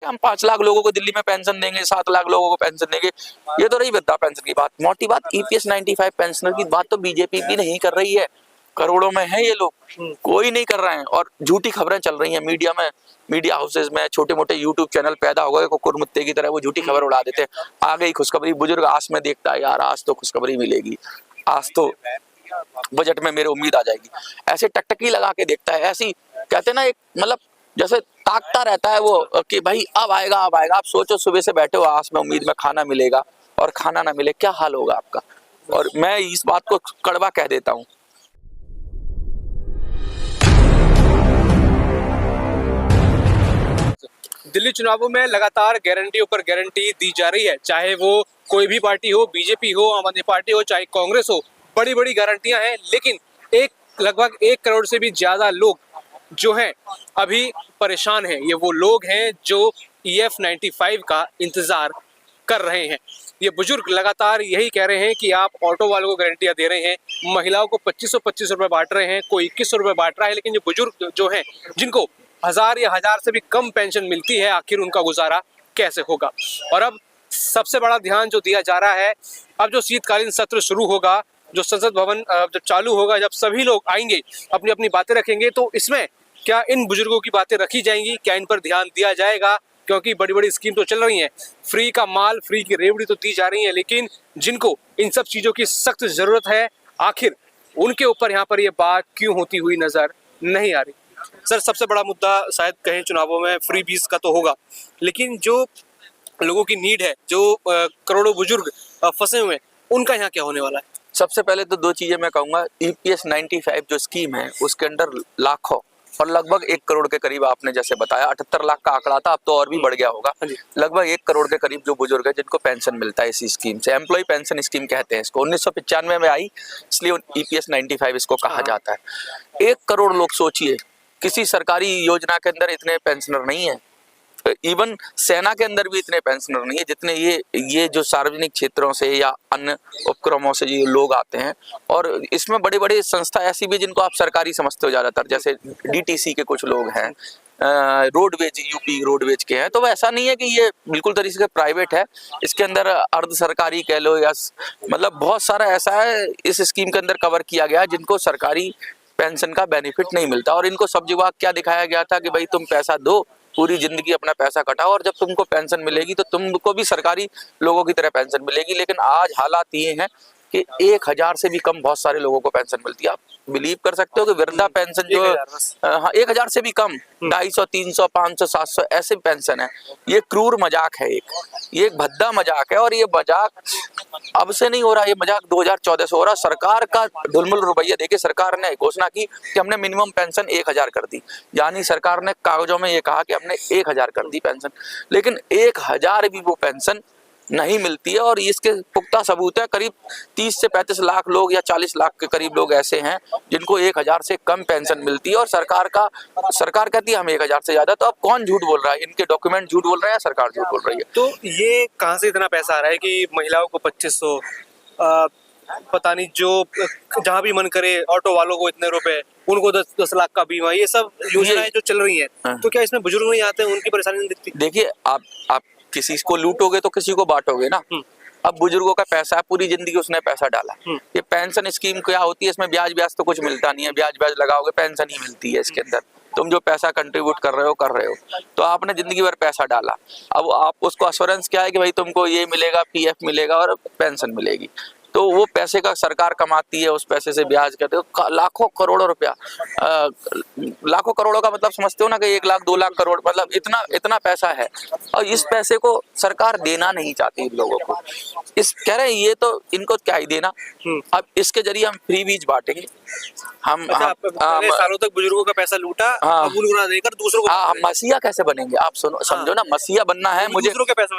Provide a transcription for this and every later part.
हम 5 लाख लोगों को दिल्ली में पेंशन देंगे, 7 लाख लोगों को पेंशन देंगे। ये तो रही वृद्धा पेंशन की बात। मोटी बात ईपीएस 95 पेंशनर की बात तो बीजेपी भी नहीं कर रही है। करोड़ों में है ये लोग, कोई नहीं कर रहे हैं। और झूठी खबरें चल रही हैं मीडिया में, मीडिया हाउसेज में, छोटे मोटे यूट्यूब चैनल पैदा हो गए कुकुरमुत्ते की तरह, वो झूठी खबर उड़ा देते हैं। आ गई खुशखबरी, बुजुर्ग आस में देखता है यार आज तो खुशखबरी मिलेगी, आज तो बजट में मेरे उम्मीद आ जाएगी, ऐसे टकटकी लगा के देखता है। ऐसी कहते हैं ना, एक मतलब जैसे ताकता रहता है वो कि भाई अब आएगा अब आएगा। आप सोचो सुबह से बैठे हो आस में उम्मीद में खाना मिलेगा और खाना ना मिले, क्या हाल होगा आपका। और मैं इस बात को कड़वा कह देता हूँ। दिल्ली चुनावों में लगातार गारंटी ऊपर गारंटी दी जा रही है, चाहे वो कोई भी पार्टी हो, बीजेपी हो, आम आदमी पार्टी हो, चाहे कांग्रेस हो, बड़ी बड़ी गारंटियां हैं। लेकिन लगभग 1 करोड़ से भी ज्यादा लोग जो हैं अभी परेशान हैं। ये वो लोग हैं जो EF 95 का इंतजार कर रहे हैं। ये बुजुर्ग लगातार यही कह रहे हैं कि आप ऑटो वालों को गारंटियां दे रहे हैं, महिलाओं को 2500 रुपए बांट रहे हैं, कोई 2100 रुपए बांट रहा है, लेकिन जो बुजुर्ग जो हैं जिनको 1000 या 1000 से भी कम पेंशन मिलती है, आखिर उनका गुजारा कैसे होगा। और अब सबसे बड़ा ध्यान जो दिया जा रहा है, अब जो शीतकालीन सत्र शुरू होगा, जो संसद भवन जब चालू होगा, जब सभी लोग आएंगे अपनी अपनी बातें रखेंगे, तो इसमें क्या इन बुजुर्गों की बातें रखी जाएंगी, क्या इन पर ध्यान दिया जाएगा। क्योंकि बड़ी बड़ी स्कीम तो चल रही हैं, फ्री का माल, फ्री की रेवड़ी तो दी जा रही है, लेकिन जिनको इन सब चीजों की सख्त जरूरत है, आखिर उनके ऊपर यहाँ पर ये बात क्यों होती हुई नजर नहीं आ रही। सर, सबसे बड़ा मुद्दा शायद कहें चुनावों में फ्री बीज का तो होगा, लेकिन जो लोगों की नीड है, जो करोड़ों बुजुर्ग फंसे हुए हैं, उनका यहाँ क्या होने वाला है। सबसे पहले तो 2 चीजें मैं कहूंगा। EPS 95 जो स्कीम है उसके अंदर लाखों और लगभग 1 करोड़ के करीब, आपने जैसे बताया 78 लाख का आंकड़ा था, अब तो और भी बढ़ गया होगा, लगभग 1 करोड़ के करीब जो बुजुर्ग है जिनको पेंशन मिलता है इसी स्कीम से। एम्प्लॉय पेंशन स्कीम कहते हैं इसको, 1995 में आई, इसलिए EPS 95 इसको कहा जाता है। 1 करोड़ लोग, सोचिए, किसी सरकारी योजना के अंदर इतने पेंशनर नहीं है, इवन सेना के अंदर भी इतने पेंशनर नहीं है जितने ये जो सार्वजनिक क्षेत्रों से या अन्य उपक्रमों से ये लोग आते हैं। और इसमें बड़ी बड़ी संस्था ऐसी भी जिनको आप सरकारी समझते हो ज्यादातर, जैसे DTC के कुछ लोग हैं, रोडवेज, यूपी रोडवेज के हैं। तो ऐसा नहीं है कि ये बिल्कुल तरीके से प्राइवेट है, इसके अंदर अर्ध सरकारी कह लो, या मतलब बहुत सारा ऐसा है इस स्कीम के अंदर कवर किया गया जिनको सरकारी पेंशन का बेनिफिट नहीं मिलता। और इनको सब जगह क्या दिखाया गया था कि भाई तुम पैसा दो, पूरी जिंदगी अपना पैसा कटाओ, और जब तुमको पेंशन मिलेगी तो तुमको भी सरकारी लोगों की तरह पेंशन मिलेगी। लेकिन आज हालात ये हैं कि 1000 से भी कम बहुत सारे लोगों को पेंशन मिलती है। आप बिलीव कर सकते हो कि वृद्धा पेंशन जो 1000 से भी कम, 250, 300, 500, 700 ऐसे पेंशन है। ये क्रूर मजाक है, ये एक भद्दा मजाक है। और ये मजाक अब से नहीं हो रहा, ये मजाक 2014 से हो रहा। सरकार का ढुलमुल रवैया देखिए, सरकार ने घोषणा की कि हमने मिनिमम पेंशन 1000 कर दी, यानी सरकार ने कागजों में ये कहा कि हमने 1000 कर दी पेंशन, लेकिन 1000 भी वो पेंशन नहीं मिलती है। और इसके पुख्ता सबूत है, करीब 30 से 35 लाख लोग या 40 लाख के करीब लोग ऐसे हैं जिनको 1000 से कम पेंशन मिलती है। और सरकार कहती है हम 1000 से ज्यादा। तो अब कौन झूठ बोल रहा है? इनके डॉक्यूमेंट झूठ बोल रहे हैं या सरकार झूठ बोल रही है? तो ये कहाँ से इतना पैसा आ रहा है कि महिलाओं को 2500, पता नहीं जो जहाँ भी मन करे, ऑटो वालों को इतने रुपए, उनको 10 लाख का बीमा, ये सब योजनाएं जो चल रही हैं, तो क्या इसमें बुजुर्ग नहीं आते हैं, उनकी परेशानी नहीं दिखती? देखिए, आप किसी को लूटोगे तो किसी को बांटोगे ना। अब बुजुर्गों का पैसा है, पूरी जिंदगी उसने पैसा डाला। ये पेंशन स्कीम क्या होती है? इसमें ब्याज तो कुछ मिलता नहीं है, ब्याज लगाओगे पेंशन ही मिलती है इसके अंदर। तुम जो पैसा कंट्रीब्यूट कर रहे हो, तो आपने जिंदगी भर पैसा डाला। अब आप उसको अश्योरेंस क्या है कि भाई तुमको ये मिलेगा, PF मिलेगा और पेंशन मिलेगी। तो वो पैसे का सरकार कमाती है, उस पैसे से ब्याज करते हो लाखों करोड़ों रुपया। लाखों करोड़ों का मतलब समझते हो ना कि 1 लाख 2 लाख करोड़, मतलब इतना पैसा है। और इस पैसे को सरकार देना नहीं चाहती इन लोगों को। इस कह रहे हैं ये तो इनको क्या ही देना। अब इसके जरिए हम फ्री बीज बांटेंगे। हम पहले सालों तक बुजुर्गों का पैसा लूटा, अब उनको ना देकर दूसरों को मसीहा कैसे बनेंगे? आप समझो ना, मसीहा बनना है मुझे। दूसरों के पैसे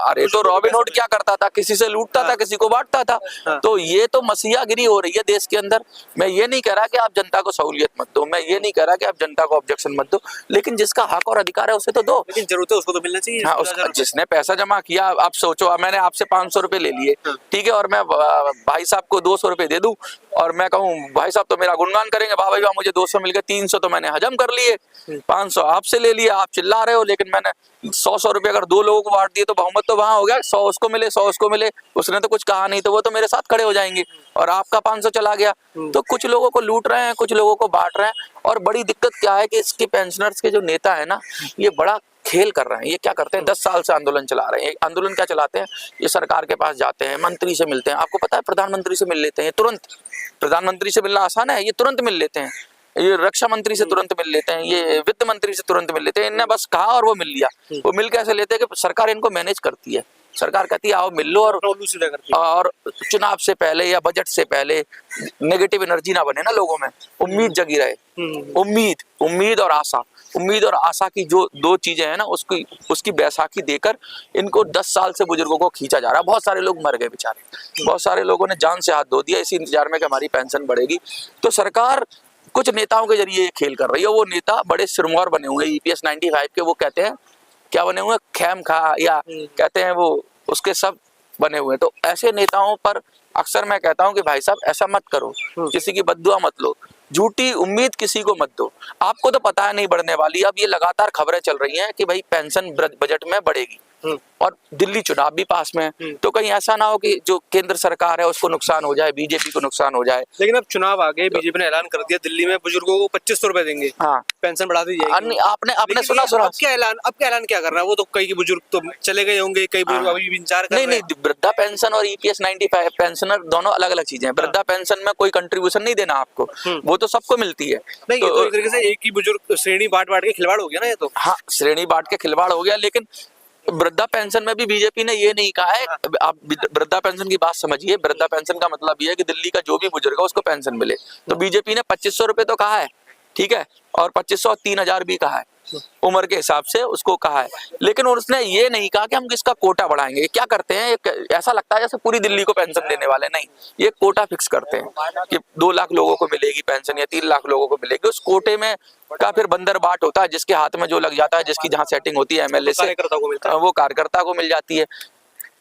अरे तो रॉबिन हुड क्या करता था? किसी से लूटता था, किसी को बांटता था। तो ये तो मसीहागिरी हो रही है देश के अंदर। मैं ये नहीं कह रहा कि आप जनता को सहूलियत मत दो, मैं ये नहीं कह रहा कि आप जनता को ऑब्जेक्शन मत दो, लेकिन जिसका हक और अधिकार है उसे तो दो। लेकिन जरूरत है उसको तो मिलना चाहिए। हाँ, जिसने पैसा जमा किया। आप सोचो, मैंने आपसे 500 रुपए ले लिए, ठीक है, और मैं भाई साहब को 200 रुपए दे दूं, और मैं कहूँ भाई साहब तो मेरा गुणगान करेंगे, वाह भाई वाह मुझे 200 मिल गए, 300 तो मैंने हजम कर लिए, 500 आपसे ले लिए, आप चिल्ला रहे हो, लेकिन मैंने 100 रुपए अगर 2 लोगों को बांट दिए तो बहुमत तो वहां हो गया, 100 उसको मिले 100 उसको मिले, उसने तो कुछ कहा नहीं तो वो तो मेरे साथ खड़े हो जाएंगे, और आपका 500 चला गया। तो कुछ लोगों को लूट रहे हैं, कुछ लोगों को बांट रहे हैं। और बड़ी दिक्कत क्या है कि इसके पेंशनर्स के जो नेता है ना, ये बड़ा खेल कर रहे हैं। ये क्या करते हैं, 10 साल से आंदोलन चला रहे हैं। ये आंदोलन क्या चलाते हैं, ये सरकार के पास जाते हैं, मंत्री से मिलते हैं, आपको पता है प्रधानमंत्री से मिल लेते हैं तुरंत, प्रधानमंत्री से मिलना आसान है, ये तुरंत मिल लेते हैं, ये रक्षा मंत्री से तुरंत मिल लेते हैं, ये वित्त मंत्री से तुरंत मिल लेते हैं, इन्हें बस कहा और वो मिल लिया। वो मिल कैसे लेते हैं कि सरकार इनको मैनेज करती है, सरकार कहती है आओ मिल लो, और चुनाव से पहले या बजट से पहले नेगेटिव एनर्जी ना बने ना लोगों में, उम्मीद जगी रहे। उम्मीद और आशा, उम्मीद और आशा की जो दो चीजें हैं ना, उसकी बैसाखी देकर इनको 10 साल से बुजुर्गों को खींचा जा रहा है। बहुत सारे लोग मर गए बेचारे, बहुत सारे लोगों ने जान से हाथ धो दिया इसी इंतजार में कि हमारी पेंशन बढ़ेगी। तो सरकार कुछ नेताओं के जरिए खेल कर रही है। वो नेता बड़े सिरमौर बने हुए EPS 95 के, वो कहते हैं क्या बने हुए, खैम खा या कहते हैं वो, उसके सब बने हुए। तो ऐसे नेताओं पर अक्सर मैं कहता हूं कि भाई साहब ऐसा मत करो, किसी की बद्दुआ मत लो, झूठी उम्मीद किसी को मत दो। आपको तो पता है नहीं बढ़ने वाली, अब ये लगातार खबरें चल रही हैं कि भाई पेंशन बजट में बढ़ेगी, और दिल्ली चुनाव भी पास में है, तो कहीं ऐसा ना हो कि जो केंद्र सरकार है उसको नुकसान हो जाए, बीजेपी को नुकसान हो जाए। लेकिन अब चुनाव आ गए, बीजेपी ने ऐलान कर दिया दिल्ली में बुजुर्गों को 2500 रुपए देंगे, हाँ पेंशन बढ़ा दी जाएगी। आपने सुना अब क्या ऐलान क्या कर रहा है? वो तो कई बुजुर्ग तो चले गए होंगे, कई बुजुर्ग अभी भी इंतजार कर रहे हैं। नहीं, वृद्धा पेंशन और EPS 95 पेंशनर दोनों अलग अलग चीजें हैं। वृद्धा पेंशन में कोई कंट्रीब्यूशन नहीं देना आपको, वो तो सबको मिलती है। नहीं, ये तो एक तरीके से एक ही बुजुर्ग श्रेणी बांट के खिलवाड़ हो गया ना ये तो। हाँ, श्रेणी बांट के खिलवाड़ हो गया, लेकिन वृद्धा पेंशन में भी बीजेपी ने ये नहीं कहा है। आप वृद्धा पेंशन की बात समझिए, वृद्धा पेंशन का मतलब ये है कि दिल्ली का जो भी बुजुर्ग है उसको पेंशन मिले। तो बीजेपी ने 2500 रुपए तो कहा है, ठीक है, और 2500 और 3000 भी कहा है, उम्र के हिसाब से उसको कहा है, लेकिन उसने ये नहीं कहा कि हम किसका कोटा बढ़ाएंगे। क्या करते हैं, ऐसा लगता है जैसे पूरी दिल्ली को पेंशन देने वाले, नहीं, ये कोटा फिक्स करते हैं कि 2 लाख लोगों को मिलेगी पेंशन या 3 लाख लोगों को मिलेगी। उस कोटे में का फिर बंदर बाट होता है, जिसके हाथ में जो लग जाता है, जिसकी जहां सेटिंग होती है MLA से, वो कार्यकर्ता को मिल जाती है।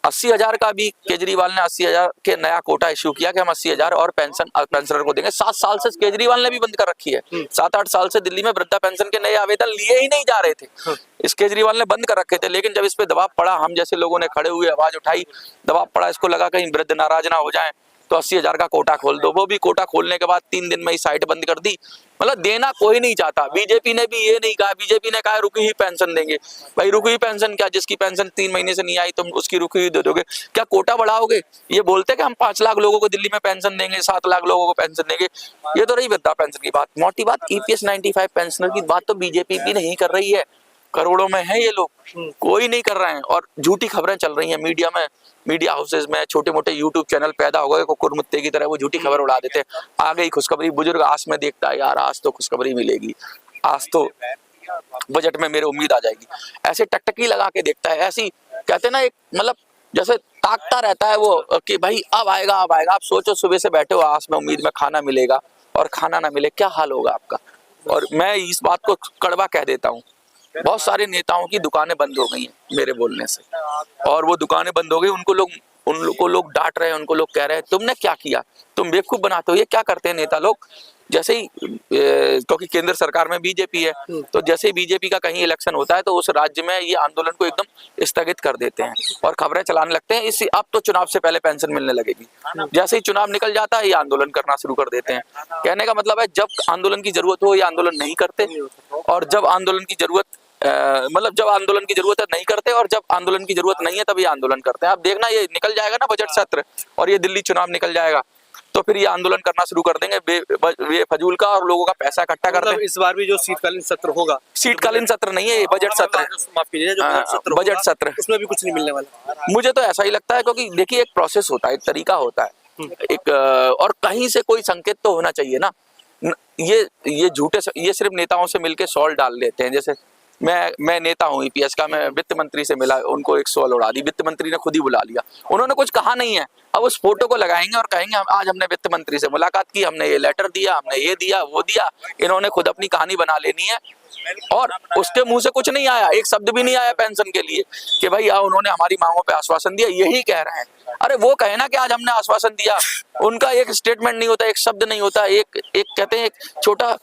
80,000 का भी केजरीवाल ने 80,000 के नया कोटा इश्यू किया कि हम 80,000 और पेंशनर को देंगे। 7 साल से केजरीवाल ने भी बंद कर रखी है, 7-8 साल से दिल्ली में वृद्धा पेंशन के नए आवेदन लिए ही नहीं जा रहे थे, इस केजरीवाल ने बंद कर रखे थे। लेकिन जब इस पे दबाव पड़ा, हम जैसे लोगों ने खड़े हुए आवाज उठाई, दबाव पड़ा, इसको लगा कहीं वृद्ध नाराज ना हो जाए, तो 80,000 का कोटा खोल दो। वो भी कोटा खोलने के बाद 3 दिन में ही साइट बंद कर दी। मतलब देना कोई नहीं चाहता। बीजेपी ने भी ये नहीं कहा, बीजेपी ने कहा रुकी हुई पेंशन देंगे। भाई रुकी हुई पेंशन क्या, जिसकी पेंशन 3 महीने से नहीं आई तुम उसकी रुकी हुई दे दोगे? क्या कोटा बढ़ाओगे? ये बोलते कि हम 5 लाख लोगों को दिल्ली में पेंशन देंगे, 7 लाख लोगों को पेंशन देंगे। ये तो रही वृद्धा पेंशन की बात। मोटी बात, EPS 95 पेंशनर की बात तो बीजेपी भी नहीं कर रही है। करोड़ों में है ये लोग, कोई नहीं कर रहे हैं, और झूठी खबरें चल रही हैं मीडिया में, मीडिया हाउसेज में, छोटे मोटे यूट्यूब चैनल पैदा हो गए, कुकुर मुत्ते की तरह वो झूठी खबर उड़ा देते हैं। आ गई खुशखबरी, बुजुर्ग आस में देखता है, यार आज तो खुशखबरी मिलेगी, आज तो बजट में मेरे उम्मीद आ जाएगी, ऐसे टकटकी लगा के देखता है। ऐसी कहते हैं ना, एक मतलब जैसे ताकता रहता है वो कि भाई अब आएगा अब आएगा। आप सोचो सुबह से बैठे हो आस में, उम्मीद में खाना मिलेगा, और खाना ना मिले, क्या हाल होगा आपका। और मैं इस बात को कड़वा कह देता हूँ, बहुत सारे नेताओं की दुकानें बंद हो गई हैं मेरे बोलने से, और वो दुकानें बंद हो गई, उनको लोग डांट रहे हैं, उनको लोग कह रहे हैं तुमने क्या किया, तुम बेवकूफ बनाते हो। ये क्या करते हैं नेता लोग, जैसे ही क्योंकि केंद्र सरकार में बीजेपी है, तो जैसे ही बीजेपी का कहीं इलेक्शन होता है तो उस राज्य में ये आंदोलन को एकदम स्थगित कर देते हैं और खबरें चलाने लगते हैं। इसी अब तो चुनाव से पहले पेंशन मिलने लगेगी, जैसे ही चुनाव निकल जाता है ये आंदोलन करना शुरू कर देते हैं। कहने का मतलब है जब आंदोलन की जरूरत हो ये आंदोलन नहीं करते, और जब आंदोलन की जरूरत मतलब जब आंदोलन की जरूरत है नहीं करते, और जब आंदोलन की जरूरत नहीं है तब ये आंदोलन करते हैं। आप देखना, ये निकल जाएगा ना बजट सत्र और ये दिल्ली चुनाव निकल जाएगा, तो फिर ये आंदोलन करना शुरू कर देंगे बेफजूल का, और लोगों का पैसा इकट्ठा कर देंगे। इस बार भी जो शीतकालीन सत्र होगा, शीतकालीन सत्र नहीं है, ये बजट सत्र है, माफ कीजिए, जो बजट सत्र, उसमें भी कुछ नहीं मिलने वाला। मुझे तो ऐसा ही लगता है, क्योंकि देखिए एक प्रोसेस होता है, एक तरीका होता है, एक और कहीं से कोई संकेत तो होना चाहिए ना। ये झूठे, ये सिर्फ नेताओं से मिलके सॉल्ट डाल लेते हैं, जैसे मैं नेता हूँ ईपीएस का, मैं वित्त मंत्री से मिला, उनको 100 उड़ा दी, वित्त मंत्री ने खुद ही बुला लिया, उन्होंने कुछ कहा नहीं है। अब उस फोटो को लगाएंगे और कहेंगे आज हमने वित्त मंत्री से मुलाकात की, हमने ये लेटर दिया, हमने ये दिया वो दिया। इन्होंने खुद अपनी कहानी बना लेनी है और उसके मुंह से कुछ नहीं आया, एक शब्द भी नहीं आया पेंशन के लिए कि भाई उन्होंने हमारी मांगों पे आश्वासन दिया, यही कह रहे हैं। अरे वो कहे ना कि आज हमने आश्वासन दिया, उनका एक स्टेटमेंट नहीं होता, एक शब्द नहीं होता, एक कहते हैं एक छोटा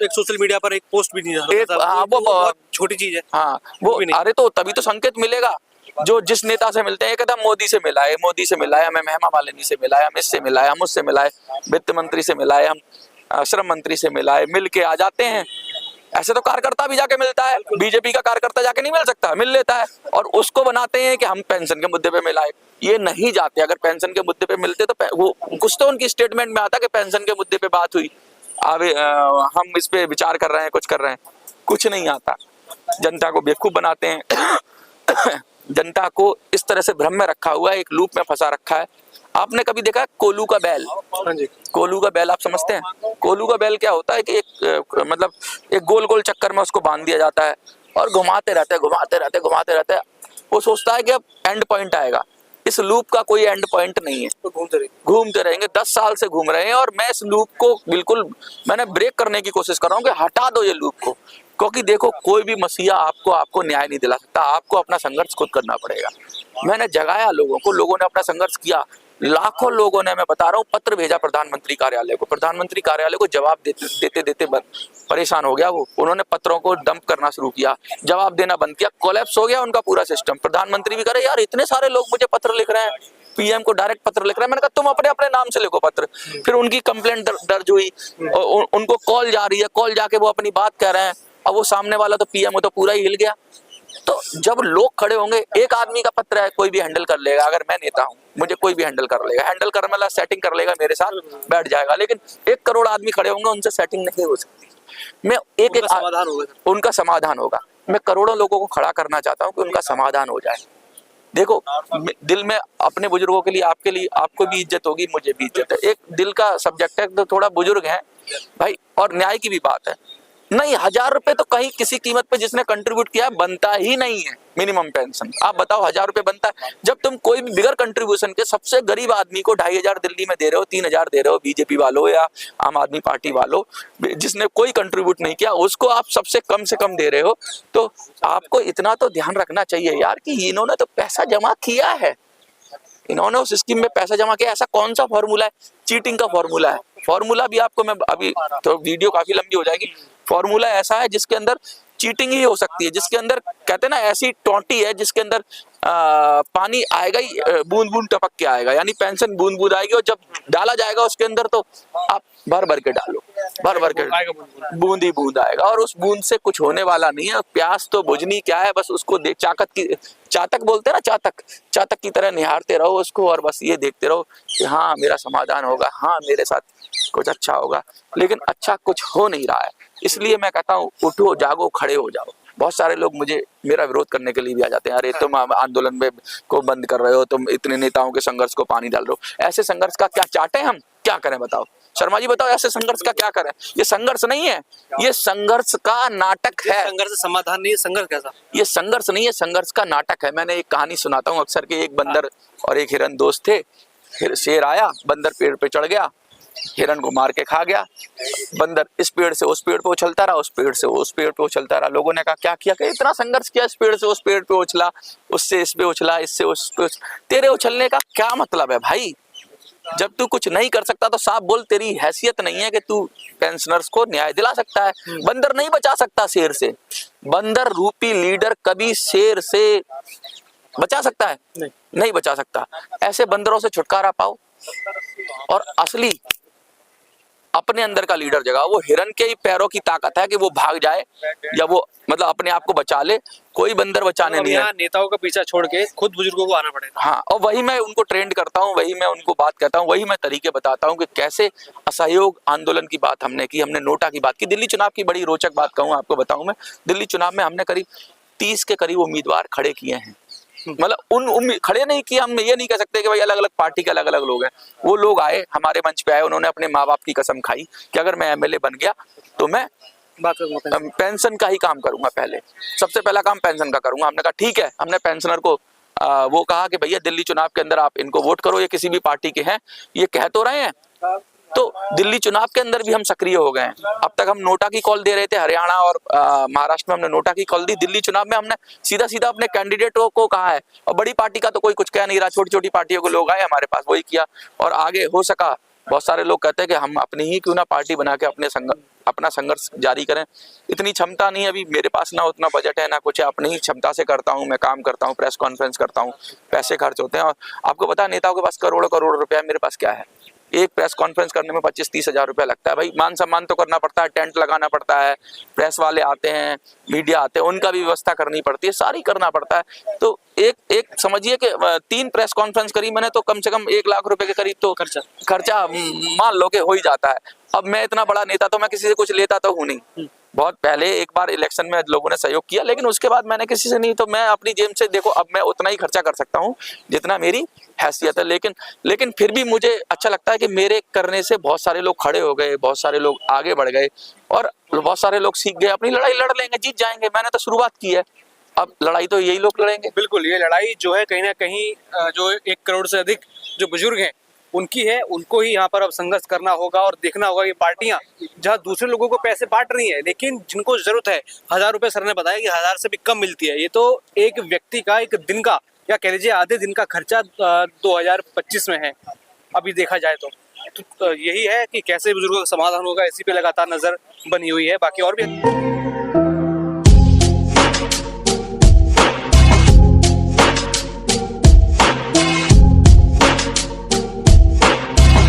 एक सोशल मीडिया पर एक पोस्ट भी नहीं एक, हाँ, वो बहुत छोटी चीज है। हाँ वो अरे तो तभी तो संकेत मिलेगा। जो जिस नेता से मिलते हैं एकदम मोदी से मिला है, मोदी से मिला है, हमें मेहमा मालिनी से मिला है, हम इससे मिला है, हम उससे मिला है, वित्त मंत्री से मिला है, हम श्रम मंत्री से मिला है, मिल के आ जाते हैं। ऐसे तो कार्यकर्ता भी जाके मिलता है, बीजेपी का कार्यकर्ता जाके नहीं मिल सकता, मिल लेता है और उसको बनाते हैं कि हम पेंशन के मुद्दे पे मिलाए। ये नहीं जाते, अगर पेंशन के मुद्दे पे मिलते तो वो कुछ तो उनकी स्टेटमेंट में आता कि पेंशन के मुद्दे पे बात हुई, अब हम इस पे विचार कर रहे हैं, कुछ कर रहे हैं, कुछ नहीं आता। जनता को बेवकूफ बनाते हैं जनता को इस तरह से भ्रम में रखा हुआ है, एक लूप में फंसा रखा है। आपने कभी देखा कोलू का बैल? हाँ जी। कोलू का बैल आप समझते हैं? कोलू का बैल क्या होता है कि एक मतलब एक गोल गोल चक्कर में उसको बांध दिया जाता है और घुमाते रहते हैं, घुमाते रहते हैं, घुमाते रहते हैं। वो सोचता है कि अब एंड पॉइंट आएगा। इस लूप का कोई एंड पॉइंट नहीं है, तो घूमते रहेंगे। 10 साल से घूम रहे हैं और मैं इस लूप को बिल्कुल मैंने ब्रेक करने की कोशिश कर रहा हूँ कि हटा दो ये लूप को, क्योंकि देखो कोई भी मसीहा आपको न्याय नहीं दिला सकता, आपको अपना संघर्ष खुद करना पड़ेगा। मैंने जगाया लोगों को, लोगों ने अपना संघर्ष किया, लाखों लोगों ने, मैं बता रहा हूँ, पत्र भेजा प्रधानमंत्री कार्यालय को। प्रधानमंत्री कार्यालय को जवाब देते देते परेशान हो गया वो। उन्होंने पत्रों को डंप करना शुरू किया, जवाब देना बंद किया, कोलैप्स हो गया उनका पूरा सिस्टम। प्रधानमंत्री भी करे यार इतने सारे लोग मुझे पत्र लिख रहे हैं, पीएम को डायरेक्ट पत्र लिख रहे हैं। मैंने कहा तुम अपने अपने नाम से लिखो पत्र। फिर उनकी कंप्लेंट दर्ज हुई, उनको कॉल जा रही है, कॉल जाके वो अपनी बात कह रहे हैं। अब वो सामने वाला तो पीएम वो तो पूरा ही हिल गया। तो जब लोग खड़े होंगे, एक आदमी का पत्र है, कोई भी हैंडल कर लेगा। अगर मैं नेता हूं, मुझे कोई भी हैंडल कर लेगा, हैंडल करने वाला सेटिंग कर लेगा, मेरे साथ बैठ जाएगा। लेकिन 1 करोड़ आदमी खड़े होंगे, उनसे सेटिंग नहीं हो सकती। मैं एक समाधान होगा, उनका समाधान होगा। मैं करोड़ों लोगों को खड़ा करना चाहता हूं कि उनका समाधान हो जाए। देखो दिल में अपने बुजुर्गों के लिए आपको भी इज्जत होगी, मुझे भी इज्जत है। एक दिल का सब्जेक्ट है, तो थोड़ा बुजुर्ग है भाई, और न्याय की भी बात है। नहीं, 1000 रुपए तो कहीं किसी कीमत पे जिसने कंट्रीब्यूट किया बनता ही नहीं है मिनिमम पेंशन। आप बताओ 1000 रुपए बनता है? जब तुम कोई भी बिगर कंट्रीब्यूशन के सबसे गरीब आदमी को 2500 दिल्ली में दे रहे हो, 3000 दे रहे हो, बीजेपी वालों या आम आदमी पार्टी वालों, जिसने कोई कंट्रीब्यूट नहीं किया, उसको आप सबसे कम से कम दे रहे हो, तो आपको इतना तो ध्यान रखना चाहिए यार कि इन्होंने तो पैसा जमा किया है, इन्होंने उस स्कीम में पैसा जमा किया। ऐसा कौन सा फॉर्मूला है? चीटिंग का फॉर्मूला है। फॉर्मूला भी आपको मैं अभी तो वीडियो काफी लंबी हो जाएगी। फॉर्मूला ऐसा है जिसके अंदर चीटिंग ही हो सकती है, जिसके अंदर कहते हैं ना ऐसी टोंटी है जिसके अंदर पानी आएगा ही, बूंद बूंद टपक के आएगा, यानी पेंशन बूंद बूंद आएगी और जब डाला जाएगा उसके अंदर तो आप भर भर के डालो, भर भर के बूंद ही बूंद आएगा और उस बूंद से कुछ होने वाला नहीं है। प्यास तो बुझनी क्या है, बस उसको देख, चातक बोलते हैं ना, चातक की तरह निहारते रहो उसको और बस ये देखते रहो कि हाँ मेरा समाधान होगा, हाँ मेरे साथ कुछ अच्छा होगा। लेकिन अच्छा कुछ हो नहीं रहा है, इसलिए मैं कहता हूँ उठो, जागो, खड़े हो जाओ। बहुत सारे लोग मेरा विरोध करने के लिए भी आ जाते हैं, अरे तुम आंदोलन में को बंद कर रहे हो, तुम इतने नेताओं के संघर्ष को पानी डाल रहे हो। ऐसे संघर्ष का क्या चाटें हम, क्या करें बताओ? शर्मा जी बताओ, ऐसे संघर्ष का क्या करें? ये संघर्ष नहीं है, ये संघर्ष का नाटक है। संघर्ष समाधान नहीं है, संघर्ष कैसा? ये संघर्ष नहीं है, संघर्ष का नाटक है। मैंने एक कहानी सुनाता हूँ अक्सर कि एक बंदर और एक हिरन दोस्त थे। फिर शेर आया, बंदर पेड़ पे चढ़ गया, हिरन को मार के खा गया। बंदर इस पेड़ से उस पेड़ पे उछलता रहा, उस पेड़ से उस पेड़ पे उछलता रहा। लोगों ने कहा क्या किया, कि इतना संघर्ष किया, इस पेड़ से उस पेड़ पे उछला, उससे इस पे उछला, इससे उस पे तेरे उछलने का क्या मतलब है भाई? जब तू कुछ नहीं कर सकता तो साफ बोल, तेरी हैसियत नहीं है कि तू पेंशनर्स को न्याय दिला सकता है। बंदर नहीं बचा सकता शेर से, बंदर रूपी लीडर कभी शेर से बचा सकता है? नहीं बचा सकता। ऐसे बंदरों से छुटकारा पाओ और असली अपने अंदर का लीडर जगह। वो हिरन के ही पैरों की ताकत है कि वो भाग जाए या वो मतलब अपने आप को बचा ले, कोई बंदर बचाने नहीं है। नेताओं का पीछा छोड़ के खुद बुजुर्गों को आना पड़ेगा। हाँ, और वही मैं उनको ट्रेंड करता हूँ, वही मैं उनको बात कहता हूँ, वही मैं तरीके बताता हूँ कि कैसे असहयोग आंदोलन की बात हमने की, हमने नोटा की बात की। दिल्ली चुनाव की बड़ी रोचक बात कहूँ आपको, बताऊँ मैं, दिल्ली चुनाव में हमने करीब 30 के करीब उम्मीदवार खड़े किए हैं। मतलब खड़े नहीं किया, हम ये नहीं कह सकते कि भाई अलग अलग पार्टी के अलग अलग लोग हैं। वो लोग आए, हमारे मंच पे आए, उन्होंने अपने माँ बाप की कसम खाई कि अगर मैं एमएलए बन गया तो मैं बात करूंगा पेंशन का ही काम करूंगा। पहले सबसे पहला काम पेंशन का करूंगा। हमने कहा ठीक है, हमने पेंशनर को वो कहा कि भैया दिल्ली चुनाव के अंदर आप इनको वोट करो, ये किसी भी पार्टी के हैं, ये कह तो रहे हैं। तो दिल्ली चुनाव के अंदर भी हम सक्रिय हो गए हैं। अब तक हम नोटा की कॉल दे रहे थे, हरियाणा और महाराष्ट्र में हमने नोटा की कॉल दी। दिल्ली चुनाव में हमने सीधा सीधा अपने कैंडिडेटों को कहा है, और बड़ी पार्टी का तो कोई कुछ कह नहीं रहा, छोटी छोटी पार्टियों के लोग आए हमारे पास, वही किया। और आगे हो सका, बहुत सारे लोग कहते हैं कि हम अपनी ही क्यों ना पार्टी बना के अपना संघर्ष जारी करें। इतनी क्षमता नहीं है अभी मेरे पास, ना उतना बजट है ना कुछ है, अपनी ही क्षमता से करता हूँ, मैं काम करता हूँ, प्रेस कॉन्फ्रेंस करता हूँ, पैसे खर्च होते हैं। और आपको पता है नेताओं के पास करोड़ करोड़ रुपया, मेरे पास क्या है, एक प्रेस कॉन्फ्रेंस करने में 25-30 हज़ार रुपया लगता है। भाई मान सम्मान तो करना पड़ता है, टेंट लगाना पड़ता है, प्रेस वाले आते हैं, मीडिया आते हैं, उनका भी व्यवस्था करनी पड़ती है, सारी करना पड़ता है। तो एक समझिए कि 3 प्रेस कॉन्फ्रेंस करी मैंने, तो कम से कम 1 लाख रुपए के करीब तो खर्चा मान लो कि हो ही जाता है। अब मैं इतना बड़ा नेता तो मैं किसी से कुछ लेता तो हूँ नहीं। बहुत पहले एक बार इलेक्शन में लोगों ने सहयोग किया, लेकिन उसके बाद मैंने किसी से नहीं। तो मैं अपनी जेब से देखो, अब मैं उतना ही खर्चा कर सकता हूँ जितना मेरी हैसियत है। लेकिन फिर भी मुझे अच्छा लगता है कि मेरे करने से बहुत सारे लोग खड़े हो गए, बहुत सारे लोग आगे बढ़ गए, और बहुत सारे लोग सीख गए, अपनी लड़ाई लड़ लेंगे, जीत जाएंगे। मैंने तो शुरुआत की है, अब लड़ाई तो यही लोग लड़ेंगे। बिल्कुल, ये लड़ाई जो है कहीं ना कहीं जो 1 करोड़ से अधिक जो बुजुर्ग हैं उनकी है, उनको ही यहाँ पर अब संघर्ष करना होगा और देखना होगा ये पार्टियां जहाँ दूसरे लोगों को पैसे बांट रही है, लेकिन जिनको जरूरत है 1000 रुपए, सर ने बताया कि 1000 से भी कम मिलती है। ये तो एक व्यक्ति का एक दिन का, या कह लीजिए आधे दिन का खर्चा 2025 में है अभी देखा जाए तो यही है कि कैसे बुजुर्गों का समाधान होगा, इसी पे लगातार नजर बनी हुई है। बाकी और भी